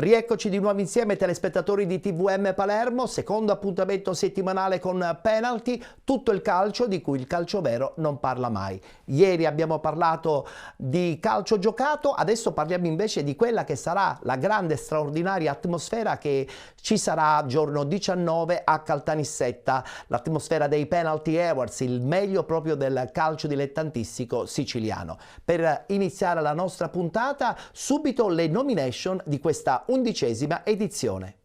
Rieccoci di nuovo insieme, telespettatori di TVM Palermo, secondo appuntamento settimanale con Penalty, tutto il calcio di cui il calcio vero non parla mai. Ieri abbiamo parlato di calcio giocato, adesso parliamo invece di quella che sarà la grande straordinaria atmosfera che ci sarà giorno 19 a Caltanissetta, l'atmosfera dei Penalty Awards, il meglio proprio del calcio dilettantistico siciliano. Per iniziare la nostra puntata, subito le nomination di questa 11ª edizione.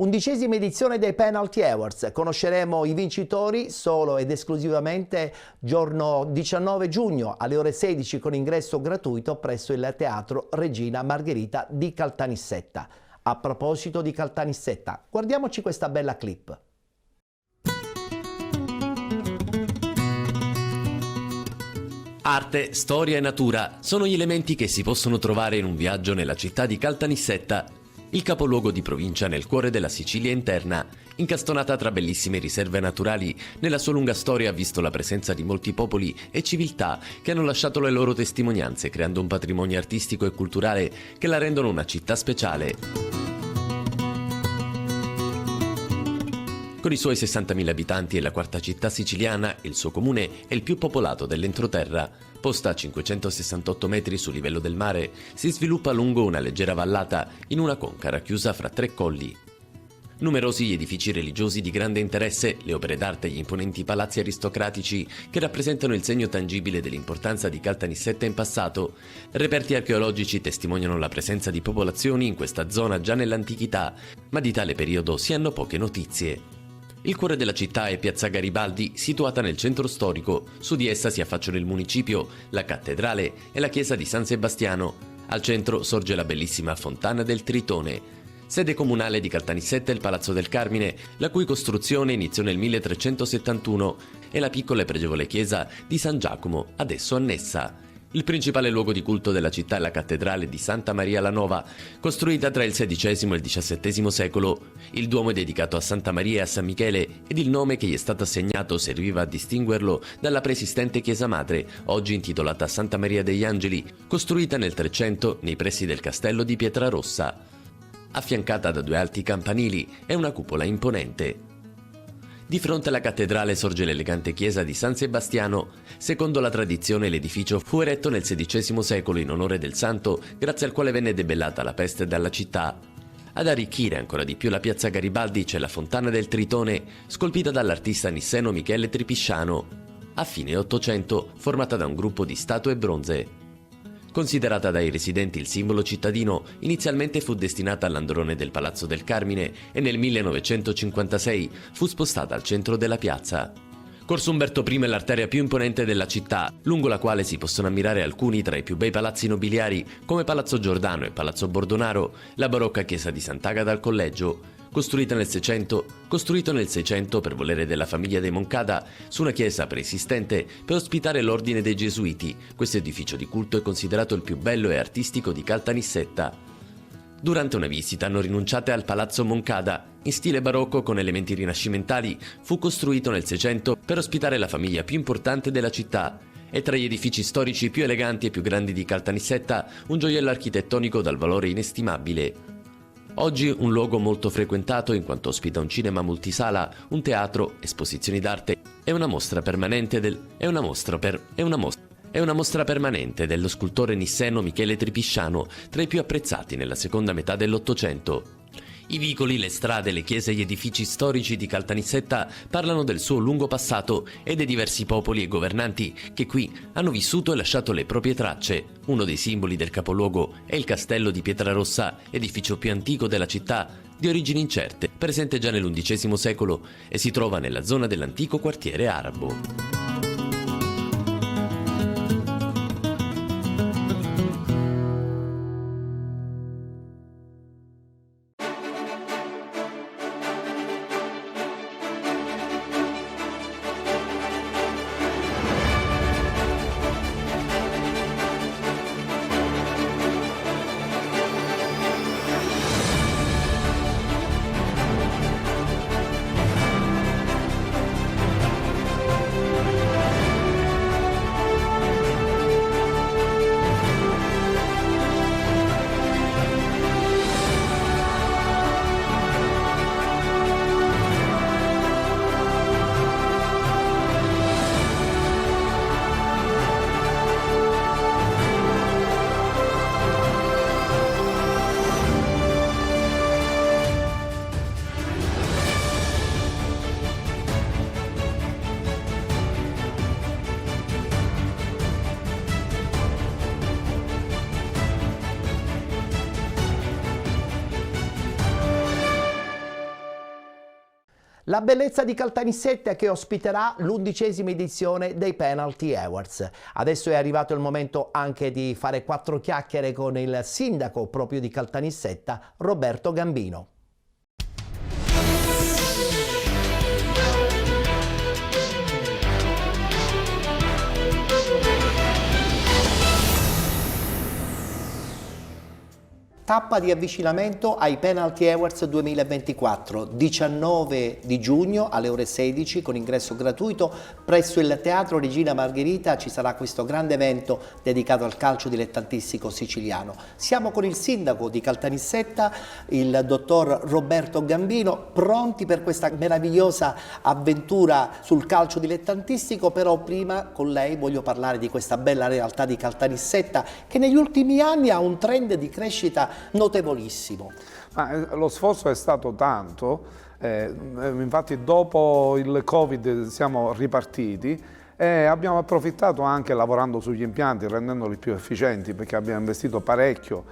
11ª edizione dei Penalty Awards. Conosceremo i vincitori solo ed esclusivamente giorno 19 giugno alle ore 16 con ingresso gratuito presso il Teatro Regina Margherita di Caltanissetta. A proposito di Caltanissetta, guardiamoci questa bella clip. Arte, storia e natura sono gli elementi che si possono trovare in un viaggio nella città di Caltanissetta, il capoluogo di provincia nel cuore della Sicilia interna, incastonata tra bellissime riserve naturali. Nella sua lunga storia ha visto la presenza di molti popoli e civiltà che hanno lasciato le loro testimonianze, creando un patrimonio artistico e culturale che la rendono una città speciale. Con i suoi 60.000 abitanti è la quarta città siciliana e il suo comune è il più popolato dell'entroterra. Posta a 568 metri sul livello del mare, si sviluppa lungo una leggera vallata in una conca racchiusa fra 3 colli. Numerosi gli edifici religiosi di grande interesse, le opere d'arte e gli imponenti palazzi aristocratici che rappresentano il segno tangibile dell'importanza di Caltanissetta in passato. Reperti archeologici testimoniano la presenza di popolazioni in questa zona già nell'antichità, ma di tale periodo si hanno poche notizie. Il cuore della città è Piazza Garibaldi, situata nel centro storico. Su di essa si affacciano il municipio, la cattedrale e la chiesa di San Sebastiano. Al centro sorge la bellissima Fontana del Tritone. Sede comunale di Caltanissetta è il Palazzo del Carmine, la cui costruzione iniziò nel 1371, e la piccola e pregevole chiesa di San Giacomo, adesso annessa. Il principale luogo di culto della città è la cattedrale di Santa Maria la Nova, costruita tra il XVI e il XVII secolo. Il duomo è dedicato a Santa Maria e a San Michele ed il nome che gli è stato assegnato serviva a distinguerlo dalla preesistente chiesa madre, oggi intitolata Santa Maria degli Angeli, costruita nel 300 nei pressi del castello di Pietrarossa. Affiancata da 2 alti campanili e una cupola imponente. Di fronte alla cattedrale sorge l'elegante chiesa di San Sebastiano. Secondo la tradizione l'edificio fu eretto nel XVI secolo in onore del santo, grazie al quale venne debellata la peste dalla città. Ad arricchire ancora di più la piazza Garibaldi c'è la Fontana del Tritone, scolpita dall'artista nisseno Michele Tripisciano, a fine Ottocento, formata da un gruppo di statue bronze. Considerata dai residenti il simbolo cittadino, inizialmente fu destinata all'androne del Palazzo del Carmine e nel 1956 fu spostata al centro della piazza. Corso Umberto I è l'arteria più imponente della città, lungo la quale si possono ammirare alcuni tra i più bei palazzi nobiliari come Palazzo Giordano e Palazzo Bordonaro, la barocca chiesa di Sant'Agata al Collegio. Costruito nel 600 per volere della famiglia dei Moncada, su una chiesa preesistente per ospitare l'ordine dei Gesuiti, questo edificio di culto è considerato il più bello e artistico di Caltanissetta. Durante una visita hanno rinunciate al Palazzo Moncada, in stile barocco con elementi rinascimentali, fu costruito nel 600 per ospitare la famiglia più importante della città. È tra gli edifici storici più eleganti e più grandi di Caltanissetta, un gioiello architettonico dal valore inestimabile. Oggi un luogo molto frequentato in quanto ospita un cinema multisala, un teatro, esposizioni d'arte e una mostra permanente dello scultore nisseno Michele Tripisciano, tra i più apprezzati nella seconda metà dell'Ottocento. I vicoli, le strade, le chiese e gli edifici storici di Caltanissetta parlano del suo lungo passato e dei diversi popoli e governanti che qui hanno vissuto e lasciato le proprie tracce. Uno dei simboli del capoluogo è il castello di Pietrarossa, edificio più antico della città, di origini incerte, presente già nell'XI secolo e si trova nella zona dell'antico quartiere arabo. La bellezza di Caltanissetta che ospiterà l'11ª edizione dei Penalty Awards. Adesso è arrivato il momento anche di fare 4 chiacchiere con il sindaco proprio di Caltanissetta, Roberto Gambino. Tappa di avvicinamento ai Penalty Awards 2024, 19 di giugno alle ore 16 con ingresso gratuito presso il Teatro Regina Margherita. Ci sarà questo grande evento dedicato al calcio dilettantistico siciliano. Siamo con il sindaco di Caltanissetta, il dottor Roberto Gambino, pronti per questa meravigliosa avventura sul calcio dilettantistico, però prima con lei voglio parlare di questa bella realtà di Caltanissetta che negli ultimi anni ha un trend di crescita notevolissimo. Lo sforzo è stato tanto, infatti dopo il Covid siamo ripartiti e abbiamo approfittato anche lavorando sugli impianti, rendendoli più efficienti, perché abbiamo investito parecchie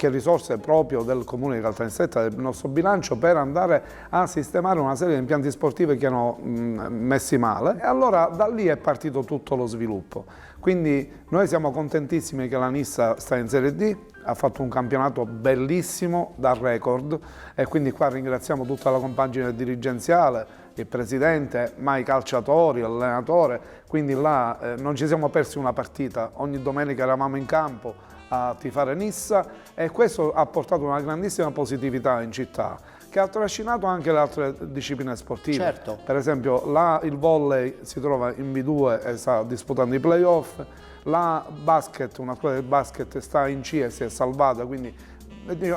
risorse proprio del Comune di Caltanissetta, del nostro bilancio, per andare a sistemare una serie di impianti sportivi che erano messi male, e allora da lì è partito tutto lo sviluppo. Quindi noi siamo contentissimi che la Nissa sta in Serie D, ha fatto un campionato bellissimo da record, e quindi qua ringraziamo tutta la compagine dirigenziale, il presidente, ma i calciatori, l'allenatore, quindi là non ci siamo persi una partita, ogni domenica eravamo in campo a tifare Nissa, e questo ha portato una grandissima positività in città, che ha trascinato anche le altre discipline sportive. Certo. Per esempio là il volley si trova in B2 e sta disputando i playoff, la basket, una squadra di basket sta in C e si è salvata, quindi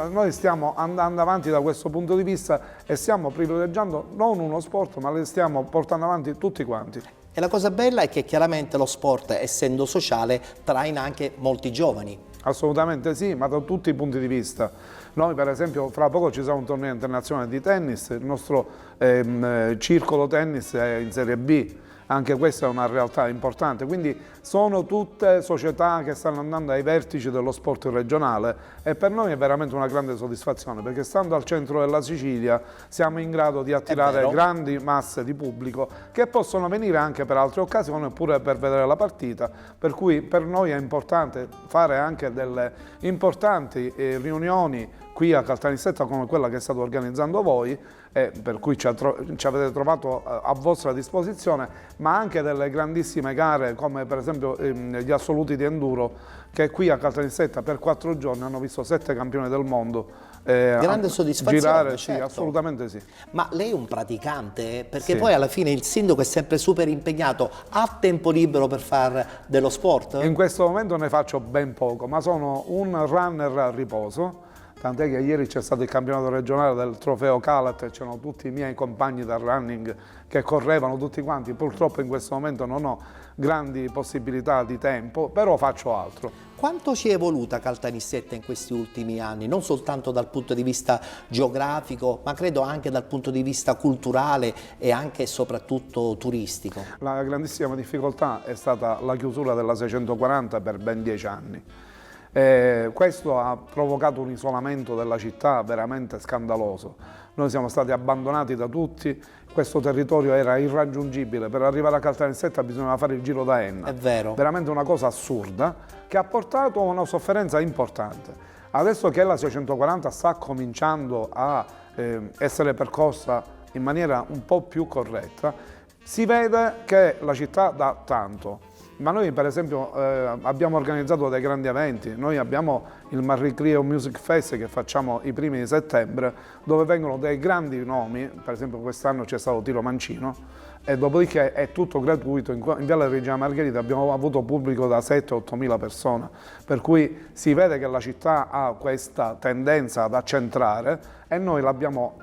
noi stiamo andando avanti da questo punto di vista e stiamo privilegiando non uno sport, ma le stiamo portando avanti tutti quanti. E la cosa bella è che chiaramente lo sport, essendo sociale, traina anche molti giovani. Assolutamente sì, ma da tutti i punti di vista. Noi per esempio fra poco ci sarà un torneo internazionale di tennis, il nostro circolo tennis è in Serie B, anche questa è una realtà importante, quindi sono tutte società che stanno andando ai vertici dello sport regionale, e per noi è veramente una grande soddisfazione, perché stando al centro della Sicilia siamo in grado di attirare grandi masse di pubblico che possono venire anche per altre occasioni oppure per vedere la partita, per cui per noi è importante fare anche delle importanti riunioni qui a Caltanissetta come quella che state organizzando voi, per cui ci avete trovato a vostra disposizione, ma anche delle grandissime gare come per esempio gli assoluti di enduro, che qui a Caltanissetta per 4 giorni hanno visto 7 campioni del mondo grande soddisfazione, girare, certo. Sì, assolutamente sì. Ma lei è un praticante? Perché Sì. poi alla fine il sindaco è sempre super impegnato, ha tempo libero per fare dello sport? In questo momento ne faccio ben poco, ma sono un runner a riposo. Tant'è che ieri c'è stato il campionato regionale del trofeo Calat e c'erano tutti i miei compagni da running che correvano tutti quanti. Purtroppo in questo momento non ho grandi possibilità di tempo, però faccio altro. Quanto si è evoluta Caltanissetta in questi ultimi anni, non soltanto dal punto di vista geografico, ma credo anche dal punto di vista culturale e anche e soprattutto turistico? La grandissima difficoltà è stata la chiusura della 640 per ben 10 anni. Questo ha provocato un isolamento della città veramente scandaloso. Noi siamo stati abbandonati da tutti, questo territorio era irraggiungibile, per arrivare a Caltanissetta bisognava fare il giro da Enna. È vero. Veramente una cosa assurda che ha portato a una sofferenza importante. Adesso che la 640 sta cominciando a essere percorsa in maniera un po' più corretta, si vede che la città dà tanto. Ma noi per esempio abbiamo organizzato dei grandi eventi, noi abbiamo il Marricrio Music Fest che facciamo i primi di settembre, dove vengono dei grandi nomi, per esempio quest'anno c'è stato Tiro Mancino, e dopodiché è tutto gratuito, in Viale Regina Margherita abbiamo avuto pubblico da 7-8 mila persone, per cui si vede che la città ha questa tendenza ad accentrare e noi l'abbiamo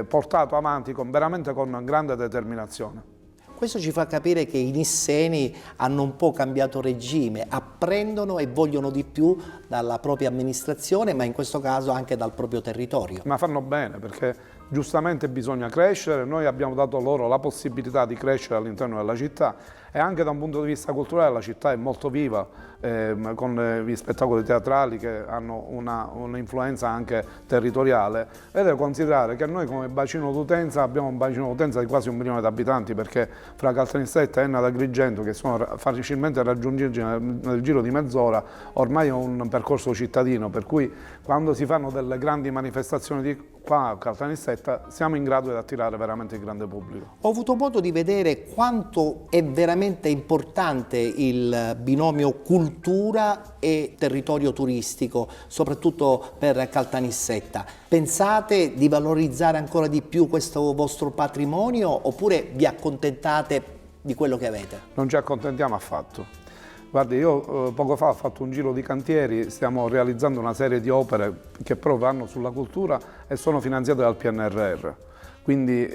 portato avanti veramente con grande determinazione. Questo ci fa capire che i nisseni hanno un po' cambiato regime, apprendono e vogliono di più dalla propria amministrazione, ma in questo caso anche dal proprio territorio. Ma fanno bene, perché giustamente bisogna crescere, noi abbiamo dato loro la possibilità di crescere all'interno della città e anche da un punto di vista culturale la città è molto viva, con gli spettacoli teatrali che hanno un'influenza anche territoriale, e deve considerare che noi come bacino d'utenza abbiamo un bacino d'utenza di quasi 1 milione di abitanti, perché fra Caltanissetta, Enna ed Agrigento, che sono facilmente raggiungibili nel giro di mezz'ora, ormai è un percorso cittadino, per cui quando si fanno delle grandi manifestazioni di qua a Caltanissetta siamo in grado di attirare veramente il grande pubblico. Ho avuto modo di vedere quanto è veramente importante il binomio cultura e territorio turistico, soprattutto per Caltanissetta. Pensate di valorizzare ancora di più questo vostro patrimonio oppure vi accontentate di quello che avete? Non ci accontentiamo affatto. Guardi, io poco fa ho fatto un giro di cantieri, stiamo realizzando una serie di opere che però vanno sulla cultura e sono finanziate dal PNRR. Quindi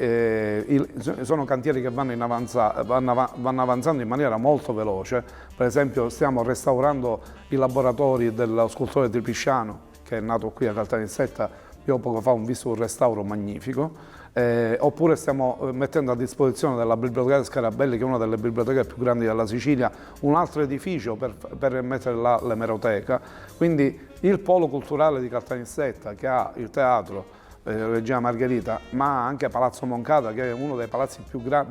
sono cantieri che vanno avanzando in maniera molto veloce. Per esempio stiamo restaurando i laboratori dello scultore Tripisciano, che è nato qui a Caltanissetta. Io poco fa ho visto un restauro magnifico. Oppure stiamo mettendo a disposizione della Biblioteca Scarabelli, che è una delle biblioteche più grandi della Sicilia, un altro edificio per mettere là l'emeroteca. Quindi il polo culturale di Caltanissetta, che ha il teatro Regina Margherita, ma anche Palazzo Moncada, che è uno dei palazzi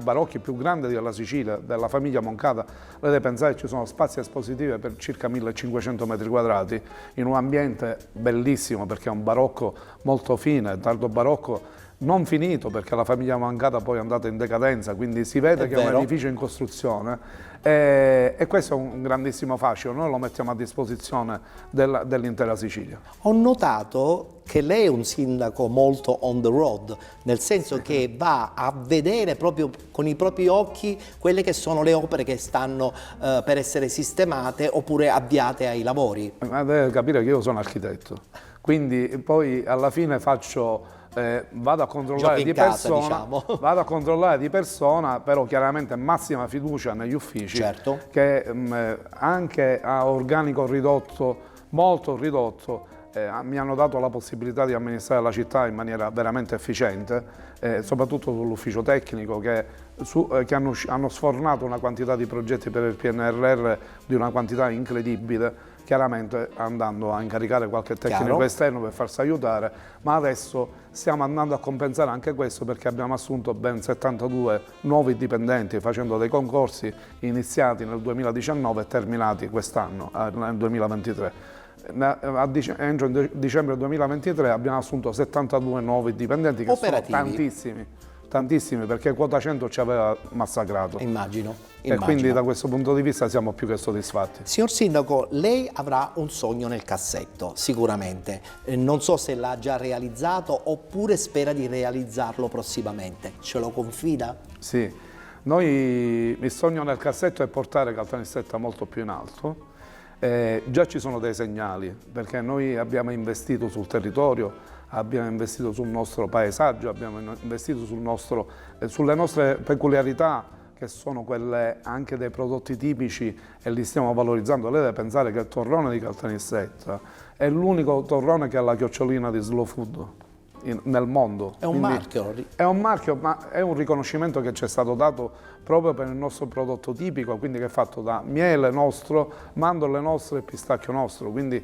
barocchi più grandi della Sicilia, della famiglia Moncada. Dovete pensare che ci sono spazi espositivi per circa 1500 metri quadrati, in un ambiente bellissimo, perché è un barocco molto fine, tardo barocco, non finito, perché la famiglia Moncada poi è andata in decadenza, quindi si vede che è un edificio in costruzione e questo è un grandissimo fascino, noi lo mettiamo a disposizione dell'intera Sicilia. Ho notato che lei è un sindaco molto on the road, nel senso che va a vedere proprio con i propri occhi quelle che sono le opere che stanno per essere sistemate oppure avviate ai lavori. Ma deve capire che io sono architetto, quindi poi alla fine vado a controllare di persona, diciamo. Vado a controllare di persona, però chiaramente massima fiducia negli uffici, certo, che anche a organico ridotto, molto ridotto, mi hanno dato la possibilità di amministrare la città in maniera veramente efficiente, soprattutto sull'ufficio tecnico che hanno sfornato una quantità di progetti per il PNRR di una quantità incredibile, chiaramente andando a incaricare qualche tecnico esterno per farsi aiutare, ma adesso stiamo andando a compensare anche questo, perché abbiamo assunto ben 72 nuovi dipendenti facendo dei concorsi iniziati nel 2019 e terminati quest'anno, nel 2023. Entro dicembre 2023 abbiamo assunto 72 nuovi dipendenti, che sono tantissimi, perché quota 100 ci aveva massacrato. Immagino. E quindi da questo punto di vista siamo più che soddisfatti. Signor Sindaco, lei avrà un sogno nel cassetto, sicuramente. Non so se l'ha già realizzato oppure spera di realizzarlo prossimamente. Ce lo confida? Sì, il sogno nel cassetto è portare Caltanissetta molto più in alto. Già ci sono dei segnali, perché noi abbiamo investito sul territorio, abbiamo investito sul nostro paesaggio, abbiamo investito sulle nostre peculiarità, che sono quelle anche dei prodotti tipici, e li stiamo valorizzando. Lei deve pensare che il torrone di Caltanissetta è l'unico torrone che ha la chiocciolina di Slow Food nel mondo. È un marchio? È un marchio, ma è un riconoscimento che ci è stato dato proprio per il nostro prodotto tipico, quindi che è fatto da miele nostro, mandorle nostre e pistacchio nostro. Quindi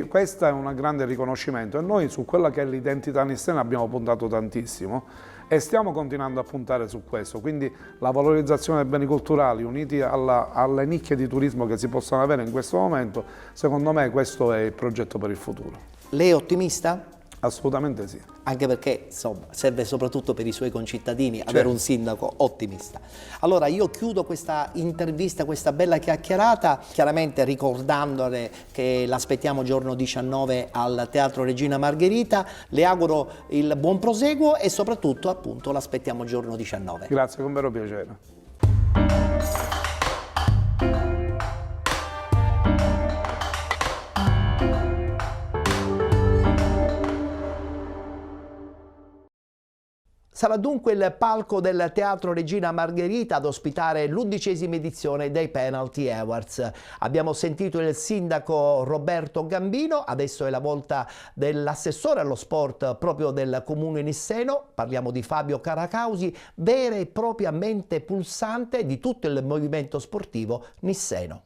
questo è un grande riconoscimento, e noi su quella che è l'identità nissena abbiamo puntato tantissimo e stiamo continuando a puntare su questo. Quindi la valorizzazione dei beni culturali uniti alle nicchie di turismo che si possono avere in questo momento, secondo me questo è il progetto per il futuro. Lei è ottimista? Assolutamente sì. Anche perché insomma, serve soprattutto per i suoi concittadini avere un sindaco ottimista. Allora io chiudo questa intervista, questa bella chiacchierata, chiaramente ricordandole che l'aspettiamo giorno 19 al Teatro Regina Margherita. Le auguro il buon proseguo e soprattutto appunto l'aspettiamo giorno 19. Grazie, con vero piacere. Sarà dunque il palco del Teatro Regina Margherita ad ospitare l'11ª edizione dei Penalty Awards. Abbiamo sentito il sindaco Roberto Gambino, adesso è la volta dell'assessore allo sport proprio del comune nisseno, parliamo di Fabio Caracausi, vera e propria mente pulsante di tutto il movimento sportivo nisseno.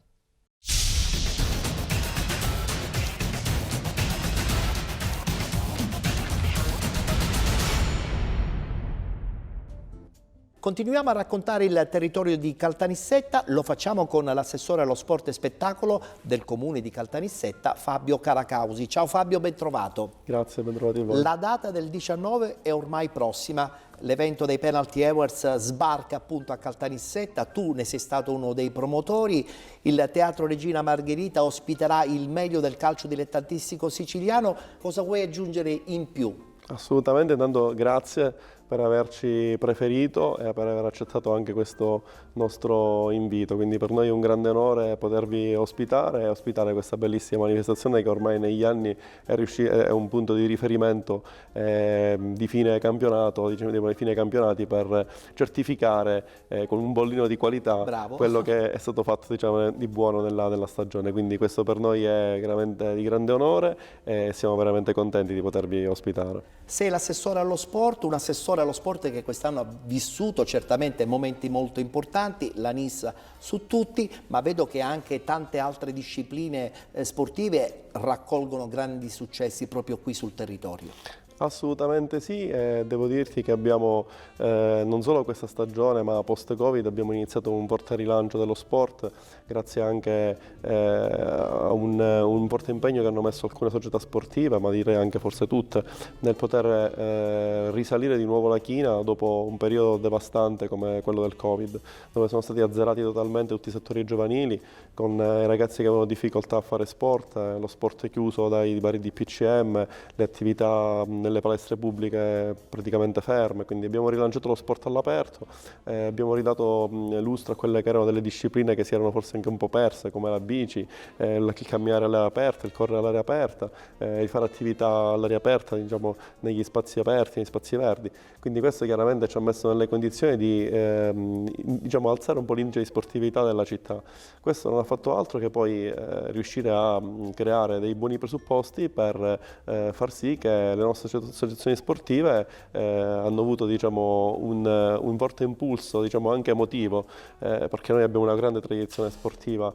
Continuiamo a raccontare il territorio di Caltanissetta, lo facciamo con l'assessore allo sport e spettacolo del comune di Caltanissetta, Fabio Caracausi. Ciao Fabio, ben trovato. Grazie, ben trovati a voi. La data del 19 è ormai prossima, l'evento dei Penalty Awards sbarca appunto a Caltanissetta, tu ne sei stato uno dei promotori, il Teatro Regina Margherita ospiterà il meglio del calcio dilettantistico siciliano, cosa vuoi aggiungere in più? Assolutamente, intanto grazie per averci preferito e per aver accettato anche questo nostro invito, quindi per noi è un grande onore potervi ospitare e ospitare questa bellissima manifestazione che ormai negli anni è un punto di riferimento di fine campionato, diciamo di fine campionati, per certificare con un bollino di qualità quello che è stato fatto, diciamo, di buono nella stagione, quindi questo per noi è veramente di grande onore e siamo veramente contenti di potervi ospitare. Sei l'assessore allo sport, un assessore allo sport che quest'anno ha vissuto certamente momenti molto importanti, la NIS su tutti, ma vedo che anche tante altre discipline sportive raccolgono grandi successi proprio qui sul territorio. Assolutamente sì, devo dirti che abbiamo non solo questa stagione ma post-Covid abbiamo iniziato un forte rilancio dello sport grazie anche a un forte impegno che hanno messo alcune società sportive, ma direi anche forse tutte, nel poter risalire di nuovo la china dopo un periodo devastante come quello del Covid, dove sono stati azzerati totalmente tutti i settori giovanili, con i ragazzi che avevano difficoltà a fare sport, lo sport chiuso dai vari DPCM, le attività nelle palestre pubbliche praticamente ferme, quindi abbiamo rilanciato lo sport all'aperto, abbiamo ridato lustro a quelle che erano delle discipline che si erano forse anche un po' perse, come la bici, il camminare all'aria aperta, il correre all'aria aperta, il fare attività all'aria aperta, diciamo, negli spazi aperti, negli spazi verdi. Quindi questo chiaramente ci ha messo nelle condizioni di diciamo, alzare un po' l'indice di sportività della città. Questo non ha fatto altro che poi riuscire a creare dei buoni presupposti per far sì che le nostre associazioni sportive hanno avuto, diciamo, un forte impulso, diciamo, anche emotivo, perché noi abbiamo una grande tradizione sportiva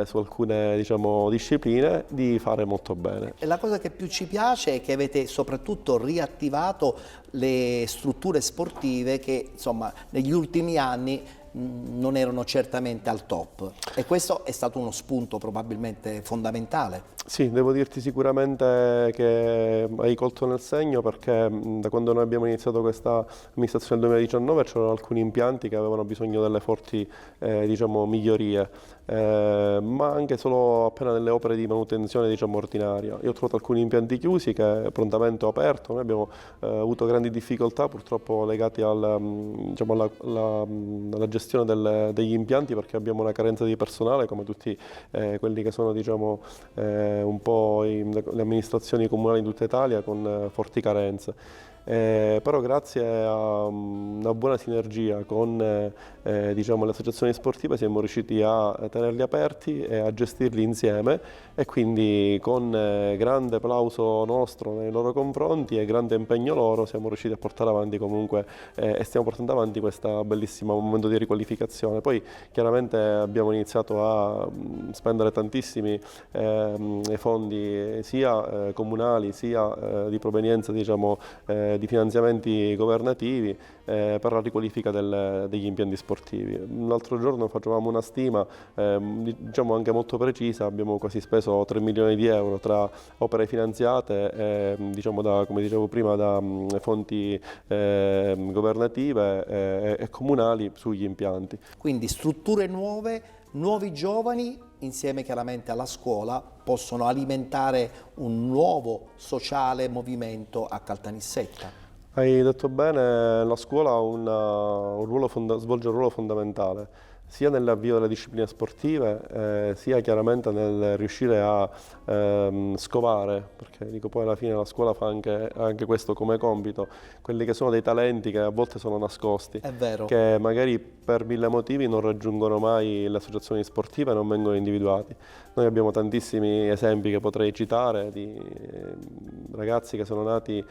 su alcune, diciamo, discipline, di fare molto bene. E la cosa che più ci piace è che avete soprattutto riattivato le strutture sportive che, insomma, negli ultimi anni non erano certamente al top, e questo è stato uno spunto probabilmente fondamentale. Sì, devo dirti sicuramente che hai colto nel segno, perché da quando noi abbiamo iniziato questa amministrazione nel 2019 c'erano alcuni impianti che avevano bisogno delle forti diciamo, migliorie, ma anche solo appena delle opere di manutenzione, diciamo, ordinaria. Io ho trovato alcuni impianti chiusi che prontamente ho aperto. Noi abbiamo avuto grandi difficoltà purtroppo legate diciamo, alla gestione degli impianti, perché abbiamo una carenza di personale come tutti quelli che sono, diciamo, un po' le amministrazioni comunali in tutta Italia, con forti carenze. Però grazie a una buona sinergia con diciamo, le associazioni sportive siamo riusciti a tenerli aperti e a gestirli insieme, e quindi con grande plauso nostro nei loro confronti e grande impegno loro siamo riusciti a portare avanti comunque e stiamo portando avanti questo bellissimo momento di riqualificazione. Poi chiaramente abbiamo iniziato a spendere tantissimi fondi sia comunali sia di provenienza, diciamo, di finanziamenti governativi per la riqualifica degli impianti sportivi. L'altro giorno facevamo una stima diciamo anche molto precisa, abbiamo quasi speso 3 milioni di euro tra opere finanziate diciamo come dicevo prima da fonti governative e comunali sugli impianti. Quindi strutture nuove, nuovi giovani insieme chiaramente alla scuola possono alimentare un nuovo sociale movimento a Caltanissetta. Hai detto bene, la scuola svolge un ruolo fondamentale. sia nell'avvio delle discipline sportive, sia chiaramente nel riuscire a scovare, perché dico poi alla fine la scuola fa anche questo come compito, quelli che sono dei talenti che a volte sono nascosti, È vero. che magari per mille motivi non raggiungono mai le associazioni sportive e non vengono individuati. Noi abbiamo tantissimi esempi che potrei citare di ragazzi che sono nati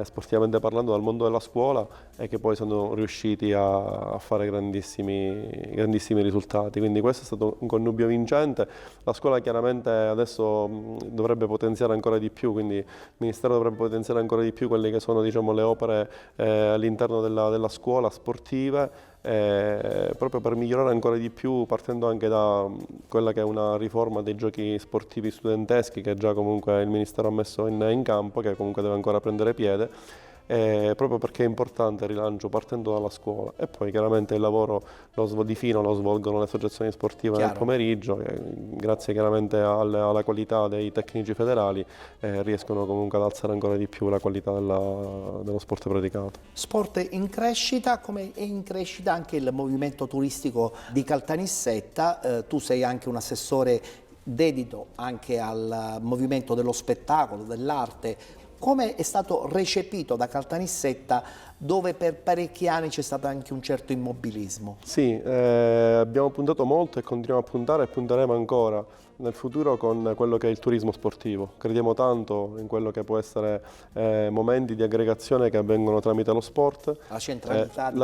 sportivamente parlando dal mondo della scuola e che poi sono riusciti a fare grandissimi risultati. Quindi questo è stato un connubio vincente. La scuola chiaramente adesso dovrebbe potenziare ancora di più, quindi il Ministero dovrebbe potenziare ancora di più quelle che sono, diciamo, le opere all'interno della scuola sportive, proprio per migliorare ancora di più, partendo anche da quella che è una riforma dei giochi sportivi studenteschi che già comunque il Ministero ha messo in campo, che comunque deve ancora prendere piede, proprio perché è importante il rilancio partendo dalla scuola. E poi chiaramente il lavoro di fino lo svolgono le associazioni sportive nel pomeriggio, che grazie chiaramente alla qualità dei tecnici federali riescono comunque ad alzare ancora di più la qualità dello sport praticato. Sport in crescita, come è in crescita anche il movimento turistico di Caltanissetta. Tu sei anche un assessore dedito anche al movimento dello spettacolo, dell'arte. Come è stato recepito da Caltanissetta, dove per parecchi anni c'è stato anche un certo immobilismo? Sì, abbiamo puntato molto e continuiamo a puntare e punteremo ancora nel futuro con quello che è il turismo sportivo. Crediamo tanto in quello che può essere momenti di aggregazione che avvengono tramite lo sport. La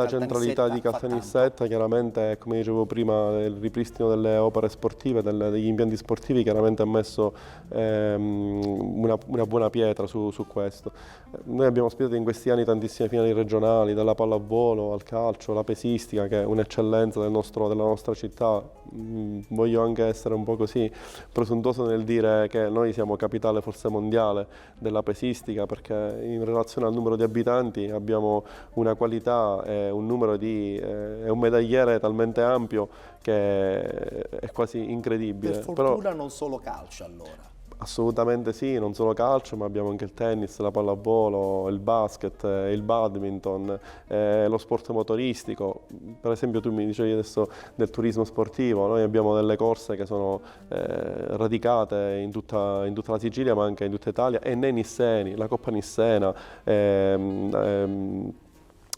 centralità di Caltanissetta chiaramente, come dicevo prima, il ripristino delle opere sportive, degli impianti sportivi chiaramente ha messo una buona pietra su questo. Noi abbiamo ospitato in questi anni tantissime finali regionali, dalla pallavolo al calcio, la pesistica, che è un'eccellenza della nostra città. Voglio anche essere un po' così presuntuoso nel dire che noi siamo capitale forse mondiale della pesistica, perché in relazione al numero di abitanti abbiamo una qualità e un numero e un medagliere talmente ampio che è quasi incredibile. Per fortuna non solo calcio allora. Assolutamente sì, non solo calcio, ma abbiamo anche il tennis, la pallavolo, il basket, il badminton, lo sport motoristico. Per esempio tu mi dicevi adesso del turismo sportivo, noi abbiamo delle corse che sono radicate in tutta la Sicilia ma anche in tutta Italia, e nei Nisseni, la Coppa Nissena,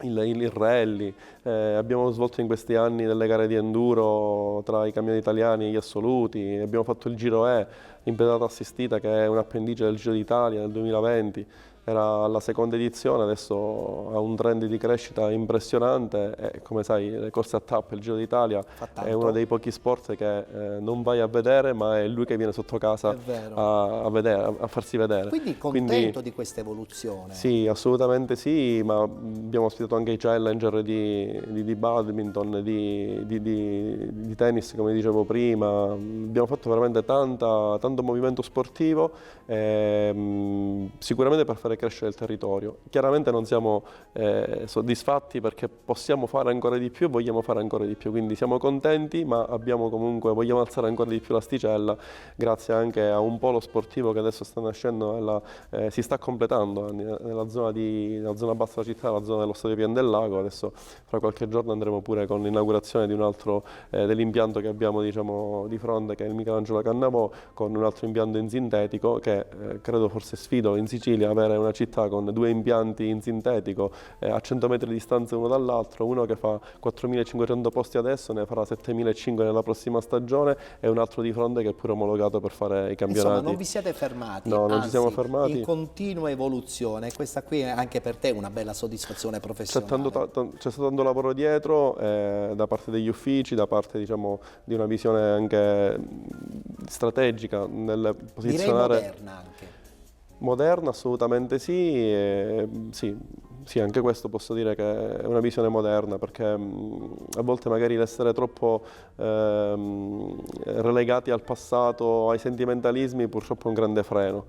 il rally, abbiamo svolto in questi anni delle gare di enduro tra i camioni italiani e gli assoluti, abbiamo fatto il Giro E in pedata assistita, che è un appendice del Giro d'Italia del 2020. Era alla seconda edizione, adesso ha un trend di crescita impressionante e, come sai, le corse a tappe, il Giro d'Italia è uno dei pochi sport che non vai a vedere, ma è lui che viene sotto casa a farsi vedere. Quindi contento di questa evoluzione? Sì, assolutamente sì, ma abbiamo ospitato anche i challenger di badminton, di tennis, come dicevo prima. Abbiamo fatto veramente tanto movimento sportivo, sicuramente per fare crescere il territorio. Chiaramente non siamo soddisfatti, perché possiamo fare ancora di più e vogliamo fare ancora di più, quindi siamo contenti, ma vogliamo alzare ancora di più l'asticella, grazie anche a un polo sportivo che adesso sta nascendo, si sta completando nella zona bassa della città, la zona dello Stadio Pian del Lago. Adesso fra qualche giorno andremo pure con l'inaugurazione di un altro dell'impianto che abbiamo, diciamo, di fronte, che è il Michelangelo Cannavò, con un altro impianto in sintetico che credo, forse sfido in Sicilia avere una città con 2 impianti in sintetico a 100 metri di distanza uno dall'altro, uno che fa 4.500 posti adesso, ne farà 7.500 nella prossima stagione, e un altro di fronte che è pure omologato per fare i campionati. Insomma, non vi siete fermati, no, non ci siamo fermati. In continua evoluzione. Questa qui è anche per te una bella soddisfazione professionale. C'è stato tanto lavoro dietro, da parte degli uffici, da parte, diciamo, di una visione anche strategica nel posizionare. Direi moderna anche. Moderna, assolutamente sì, sì, anche questo posso dire che è una visione moderna, perché a volte magari l'essere troppo relegati al passato, ai sentimentalismi, purtroppo è un grande freno.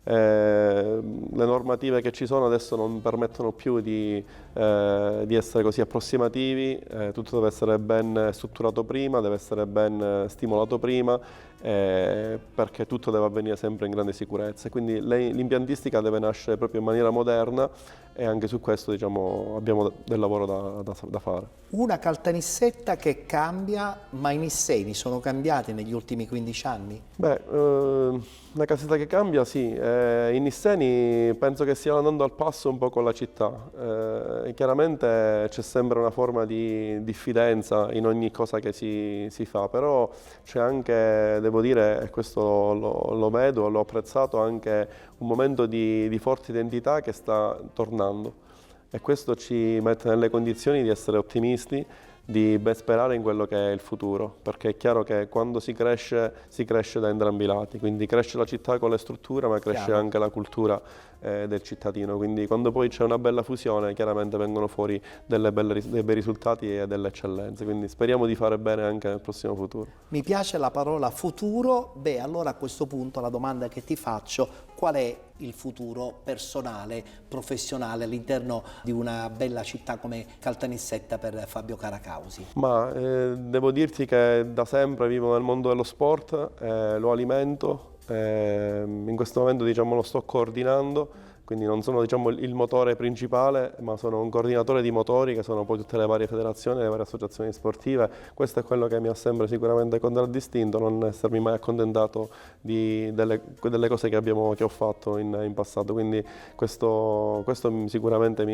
Le normative che ci sono adesso non permettono più di essere così approssimativi, tutto deve essere ben strutturato prima, deve essere ben stimolato prima, perché tutto deve avvenire sempre in grande sicurezza. Quindi l'impiantistica deve nascere proprio in maniera moderna e anche su questo diciamo, abbiamo del lavoro da fare. Una Caltanissetta che cambia, ma i nisseni sono cambiati negli ultimi 15 anni? Beh, una casetta che cambia, sì. I nisseni penso che stiano andando al passo un po' con la città. Chiaramente c'è sempre una forma di diffidenza in ogni cosa che si fa, però c'è anche, devo dire, e questo lo vedo, l'ho apprezzato, anche un momento di forte identità che sta tornando. E questo ci mette nelle condizioni di essere ottimisti, di ben sperare in quello che è il futuro, perché è chiaro che quando si cresce da entrambi i lati, quindi cresce la città con le strutture, ma cresce anche la cultura del cittadino, quindi quando poi c'è una bella fusione chiaramente vengono fuori dei bei risultati e delle eccellenze, quindi speriamo di fare bene anche nel prossimo futuro. Mi piace la parola futuro. Beh, allora a questo punto la domanda che ti faccio: qual è il futuro personale, professionale all'interno di una bella città come Caltanissetta per Fabio Caracausi? Ma devo dirti che da sempre vivo nel mondo dello sport, lo alimento, in questo momento diciamo, lo sto coordinando, quindi non sono diciamo, il motore principale, ma sono un coordinatore di motori che sono poi tutte le varie federazioni, le varie associazioni sportive. Questo è quello che mi ha sempre sicuramente contraddistinto, non essermi mai accontentato delle cose che ho fatto in passato, quindi questo sicuramente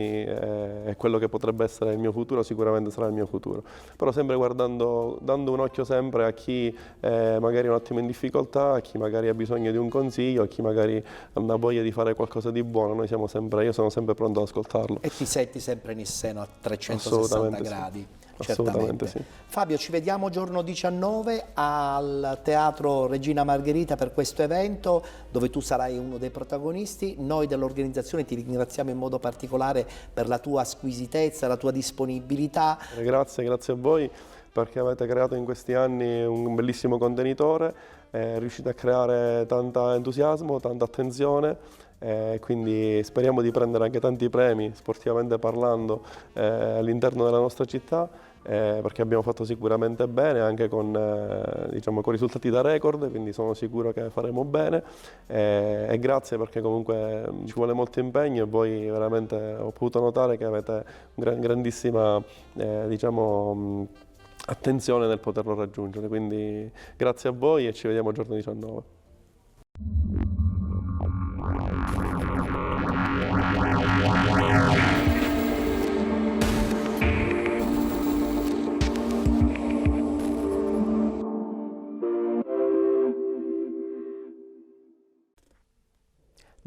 è quello che potrebbe essere il mio futuro, sicuramente sarà il mio futuro. Però sempre dando un occhio sempre a chi magari è un attimo in difficoltà, a chi magari ha bisogno di un consiglio, a chi magari ha una voglia di fare qualcosa di buono. Io sono sempre pronto ad ascoltarlo. E ti senti sempre in seno a 360 gradi? Sì. Assolutamente sì. Fabio, ci vediamo giorno 19 al Teatro Regina Margherita per questo evento dove tu sarai uno dei protagonisti. Noi dell'organizzazione ti ringraziamo in modo particolare per la tua squisitezza, la tua disponibilità. Grazie a voi perché avete creato in questi anni un bellissimo contenitore, riuscite a creare tanto entusiasmo, tanta attenzione. Quindi speriamo di prendere anche tanti premi sportivamente parlando all'interno della nostra città, perché abbiamo fatto sicuramente bene anche con risultati da record, quindi sono sicuro che faremo bene e grazie perché comunque ci vuole molto impegno e voi veramente ho potuto notare che avete grandissima attenzione nel poterlo raggiungere, quindi grazie a voi e ci vediamo giorno 19.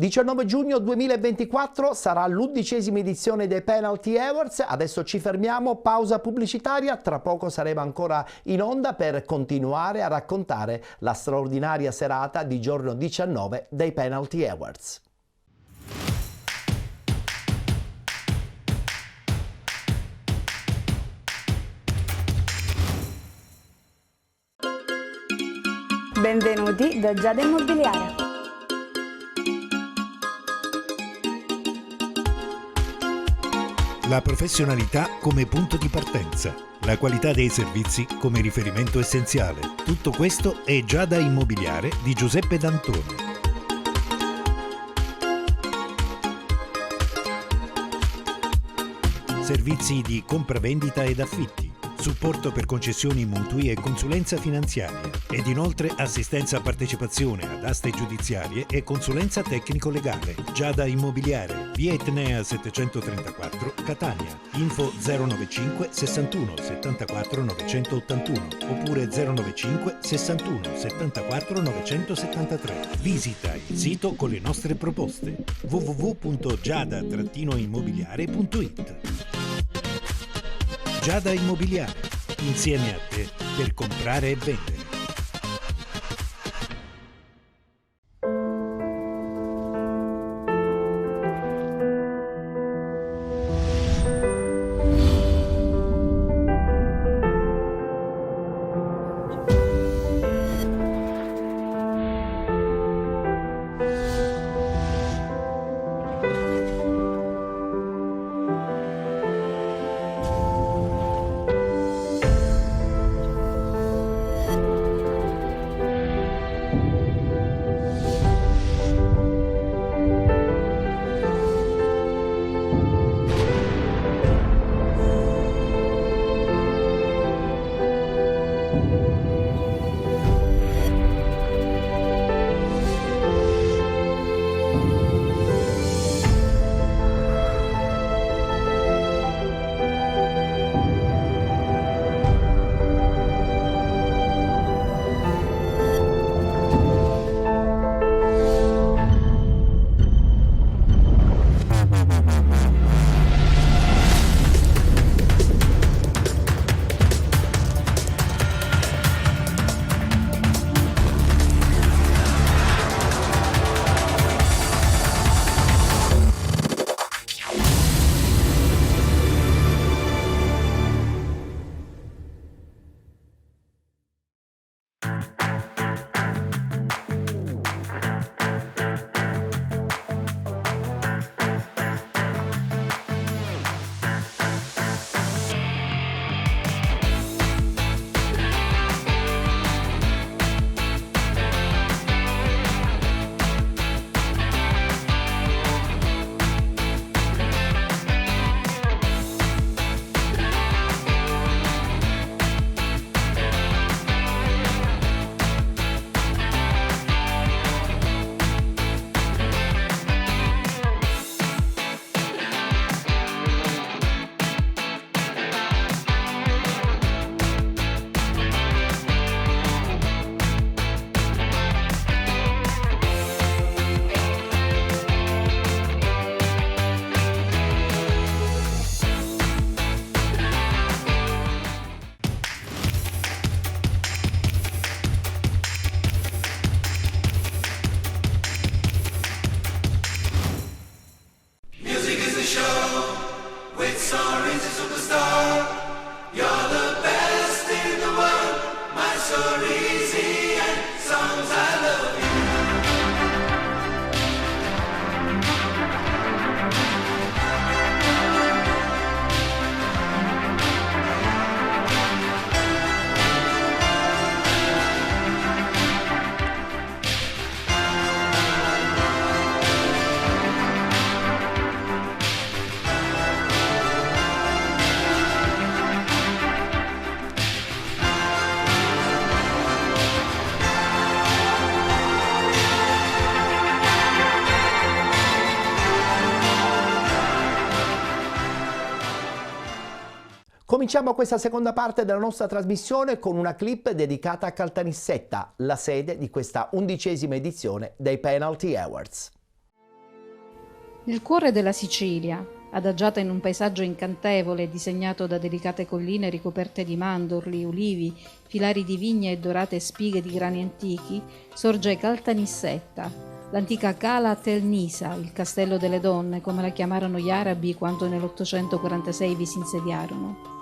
Il 19 giugno 2024 sarà l'11ª edizione dei Penalty Awards. Adesso ci fermiamo, pausa pubblicitaria, tra poco saremo ancora in onda per continuare a raccontare la straordinaria serata di giorno 19 dei Penalty Awards. Benvenuti da Giada Immobiliare. La professionalità come punto di partenza, la qualità dei servizi come riferimento essenziale. Tutto questo è Giada Immobiliare di Giuseppe D'Antoni. Servizi di compravendita ed affitti, supporto per concessioni mutui e consulenza finanziaria ed inoltre assistenza a partecipazione ad aste giudiziarie e consulenza tecnico-legale. Giada Immobiliare, via Etnea 734, Catania. Info 095 61 74 981 oppure 095 61 74 973. Visita il sito con le nostre proposte www.giada-immobiliare.it. Giada Immobiliare, insieme a te per comprare e vendere. Cominciamo questa seconda parte della nostra trasmissione con una clip dedicata a Caltanissetta, la sede di questa 11ª edizione dei Penalty Awards. Nel cuore della Sicilia, adagiata in un paesaggio incantevole disegnato da delicate colline ricoperte di mandorli, ulivi, filari di vigne e dorate spighe di grani antichi, sorge Caltanissetta, l'antica Cala Tel Nisa, il castello delle donne, come la chiamarono gli arabi quando nell'846 vi si insediarono.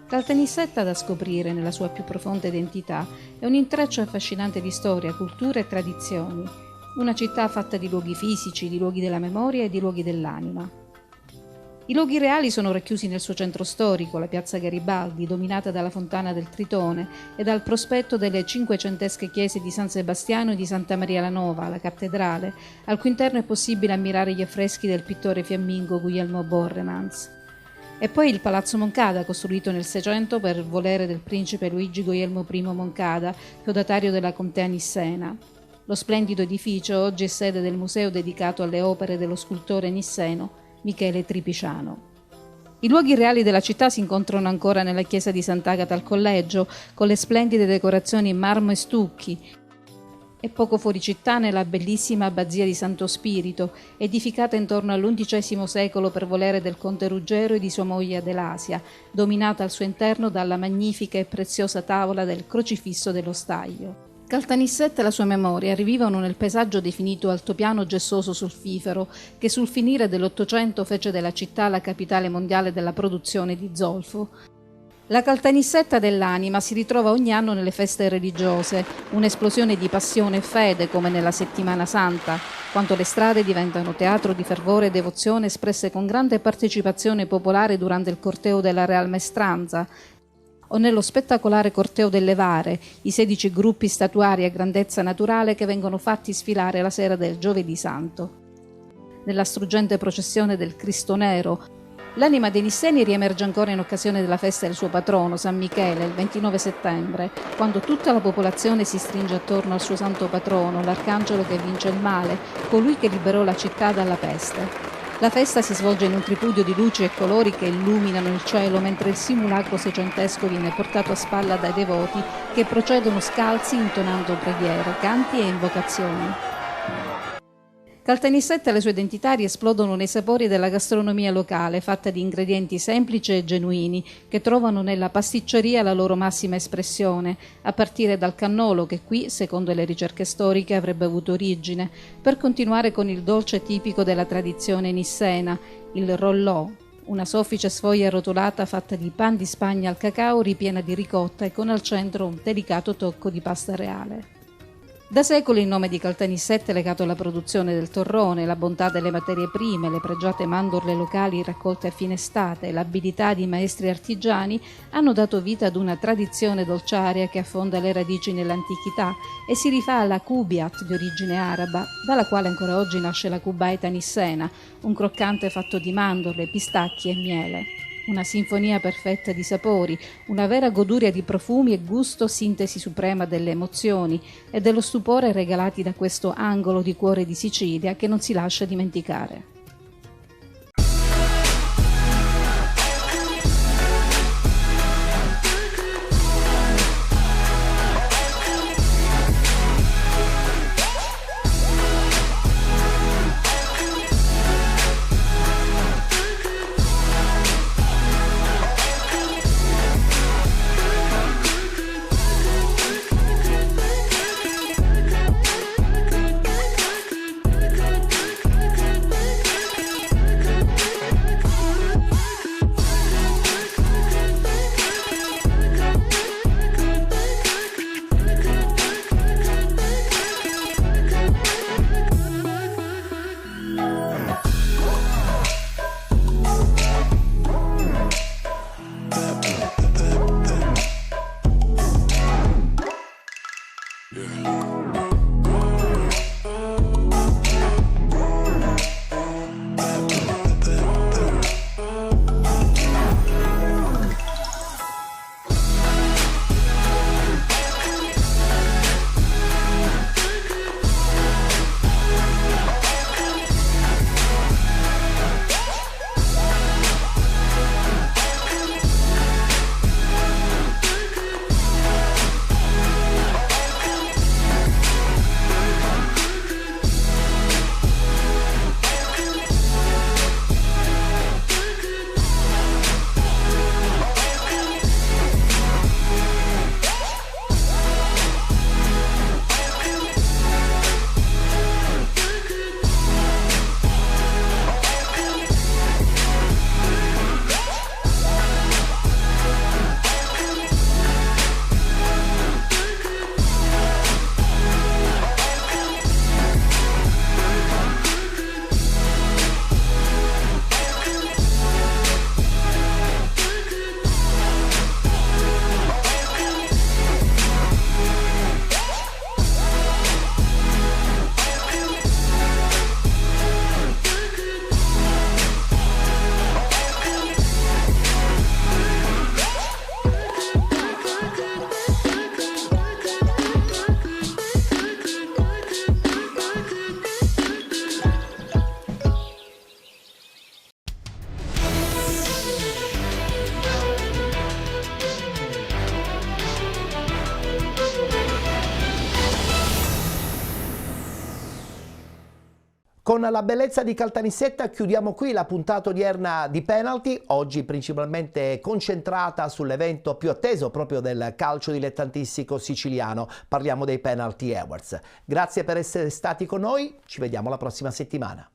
Caltanissetta, da scoprire nella sua più profonda identità, è un intreccio affascinante di storia, cultura e tradizioni, una città fatta di luoghi fisici, di luoghi della memoria e di luoghi dell'anima. I luoghi reali sono racchiusi nel suo centro storico, la piazza Garibaldi, dominata dalla fontana del Tritone e dal prospetto delle cinquecentesche chiese di San Sebastiano e di Santa Maria la Nova, la cattedrale, al cui interno è possibile ammirare gli affreschi del pittore fiammingo Guglielmo Borremans. E poi il Palazzo Moncada, costruito nel Seicento per volere del principe Luigi Guglielmo I Moncada, feudatario della contea nissena. Lo splendido edificio oggi è sede del museo dedicato alle opere dello scultore nisseno Michele Tripiciano. I luoghi reali della città si incontrano ancora nella chiesa di Sant'Agata al Collegio, con le splendide decorazioni in marmo e stucchi, e poco fuori città nella bellissima abbazia di Santo Spirito, edificata intorno all'XI secolo per volere del conte Ruggero e di sua moglie Adelasia, dominata al suo interno dalla magnifica e preziosa tavola del Crocifisso dello Staglio. Caltanissetta e la sua memoria rivivano nel paesaggio definito altopiano gessoso sulfifero, che sul finire dell'Ottocento fece della città la capitale mondiale della produzione di zolfo. La Caltanissetta dell'anima si ritrova ogni anno nelle feste religiose, un'esplosione di passione e fede come nella Settimana Santa, quando le strade diventano teatro di fervore e devozione espresse con grande partecipazione popolare durante il corteo della Real Maestranza, o nello spettacolare corteo delle Vare, i 16 gruppi statuari a grandezza naturale che vengono fatti sfilare la sera del Giovedì Santo. Nella struggente processione del Cristo Nero, l'anima dei nisseni riemerge ancora in occasione della festa del suo patrono, San Michele, il 29 settembre, quando tutta la popolazione si stringe attorno al suo santo patrono, l'arcangelo che vince il male, colui che liberò la città dalla peste. La festa si svolge in un tripudio di luci e colori che illuminano il cielo, mentre il simulacro seicentesco viene portato a spalla dai devoti che procedono scalzi intonando preghiere, canti e invocazioni. Caltanissetta e le sue identità riesplodono nei sapori della gastronomia locale, fatta di ingredienti semplici e genuini, che trovano nella pasticceria la loro massima espressione, a partire dal cannolo che qui, secondo le ricerche storiche, avrebbe avuto origine, per continuare con il dolce tipico della tradizione nissena, il rollò, una soffice sfoglia arrotolata fatta di pan di Spagna al cacao ripiena di ricotta e con al centro un delicato tocco di pasta reale. Da secoli il nome di Caltanissetta è legato alla produzione del torrone, la bontà delle materie prime, le pregiate mandorle locali raccolte a fine estate e l'abilità di maestri artigiani hanno dato vita ad una tradizione dolciaria che affonda le radici nell'antichità e si rifà alla kubiat di origine araba, dalla quale ancora oggi nasce la kubaita nissena, un croccante fatto di mandorle, pistacchi e miele. Una sinfonia perfetta di sapori, una vera goduria di profumi e gusto, sintesi suprema delle emozioni e dello stupore regalati da questo angolo di cuore di Sicilia che non si lascia dimenticare. Con la bellezza di Caltanissetta chiudiamo qui la puntata odierna di Penalty, oggi principalmente concentrata sull'evento più atteso proprio del calcio dilettantistico siciliano. Parliamo dei Penalty Awards. Grazie per essere stati con noi, ci vediamo la prossima settimana.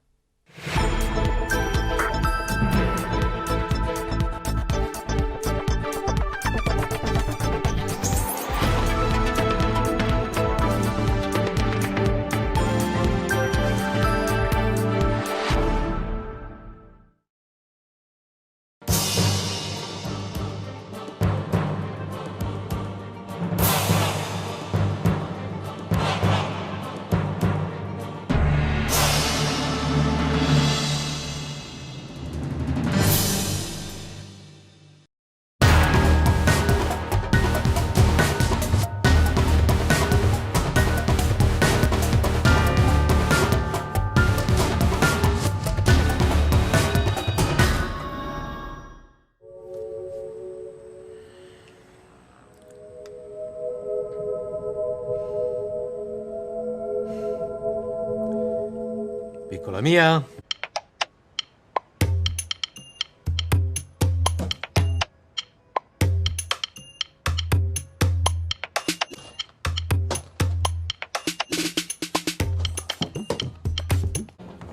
Piccola mia.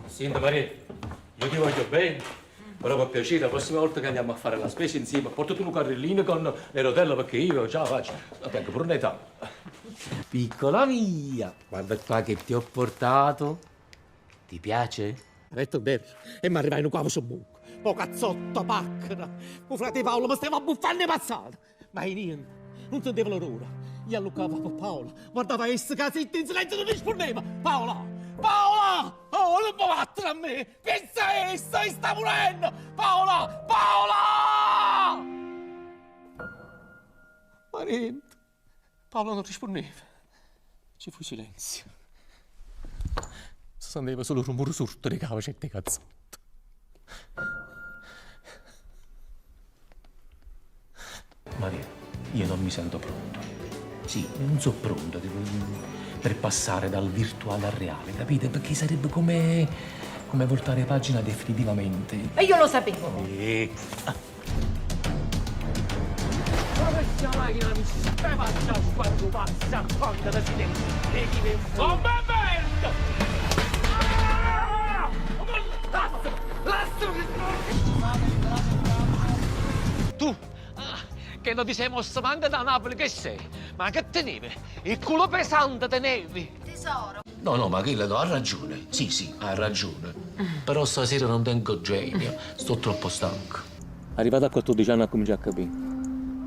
Senta Maria, io ti voglio bene, però per piacere la prossima volta che andiamo a fare la spesa insieme, portati un carrellino con le rotelle perché io già faccio, tengo pure un'età. Piccola mia, guarda qua che ti ho portato. Ti piace? Ha detto bene, e mi arrivai in qua su buco. Po cazzotto, pacchera. Mio frate Paolo mi stava buffando passata. Ma è niente, non sentevo l'ora. Io alluccavo per Paola, guardava essa casetta in silenzio, non rispondeva. Paola! Paola! Oh, non mi battere a me! Pensa essa, e sta morendo! Paola! Paola! Ma niente. Paola non rispondeva. Ci fu silenzio. Si sentiva solo il rumore sordo di cavacette cazzotto. Maria, io non mi sento pronto. Sì, non sono pronto per passare dal virtuale al reale, capite? Perché sarebbe come voltare pagina definitivamente. E io lo sapevo. Questa macchina mi spaventa quando passa quando da silenzio. Oh, merda! Tu, che non ti sei mosso manco da Napoli, che sei? Ma che tenevi? Il culo pesante tenevi? Tesoro. No, ma quello ha ragione. Sì, ha ragione. Però stasera non tengo genio, sto troppo stanco. Arrivato a 14 anni a cominciare a capire.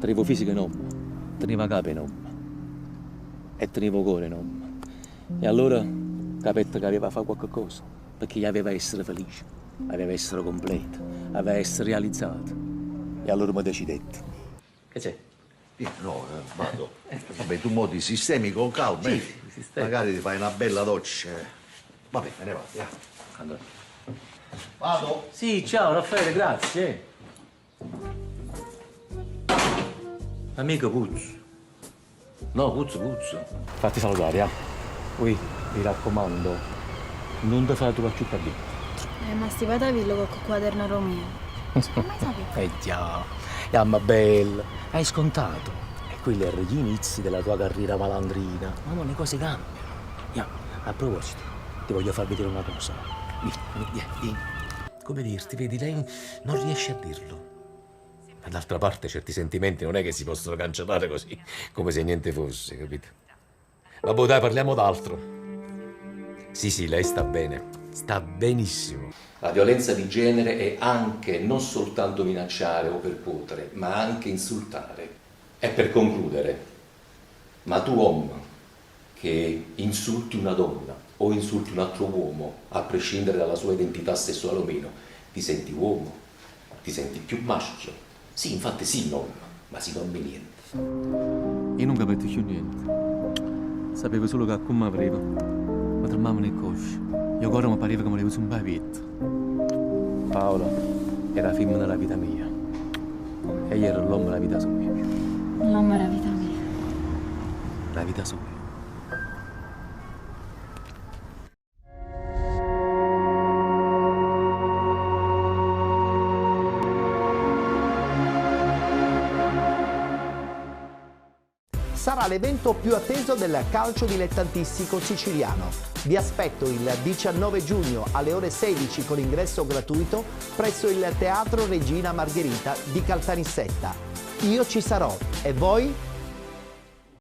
Tenevo fisica non, tenevo capo non, e tenevo cuore non. E allora capetto che aveva fatto qualche cosa, perché gli aveva essere felice, aveva essere completo, aveva essere realizzato. E allora mi decidette. Che c'è? No, vado. Vabbè, tu mo ti sistemi con calma. Sì, magari ti fai una bella doccia. Vabbè, me ne vado. Allora. Vado. Sì, ciao Raffaele, grazie. Amico Puzzo. No, Puzzo. Fatti salutare, Poi, mi raccomando, non ti fai tu a città di. Ma sti patavillo con il quaderno romeo. Non mai sapevo. Già, ma bella. Hai scontato. E quelli erano gli inizi della tua carriera malandrina. Ma no, le cose cambiano. A proposito, ti voglio far vedere una cosa. Vieni. Come dirti, vedi, lei non riesce a dirlo. Ma d'altra parte certi sentimenti non è che si possono cancellare così, come se niente fosse, capito? Vabbè, dai, parliamo d'altro. Sì, lei sta bene, sta benissimo. La violenza di genere è anche non soltanto minacciare o percuotere, ma anche insultare. E per concludere, ma tu uomo che insulti una donna o insulti un altro uomo, a prescindere dalla sua identità sessuale o meno, ti senti uomo, ti senti più maschio. Sì, infatti sì, non, ma si dorme niente. Io non capisco più niente. Sapevo solo che come mi pareva, mi tremavo nel coscio. Io ancora mi pareva che mi levo su un pavetto. Paola era la femmina della vita mia. E io ero l'uomo della vita sua. L'uomo era vita mia. La vita sua. sarà l'evento più atteso del calcio dilettantistico siciliano. Vi aspetto il 19 giugno alle ore 16 con ingresso gratuito presso il Teatro Regina Margherita di Caltanissetta. Io ci sarò, e voi?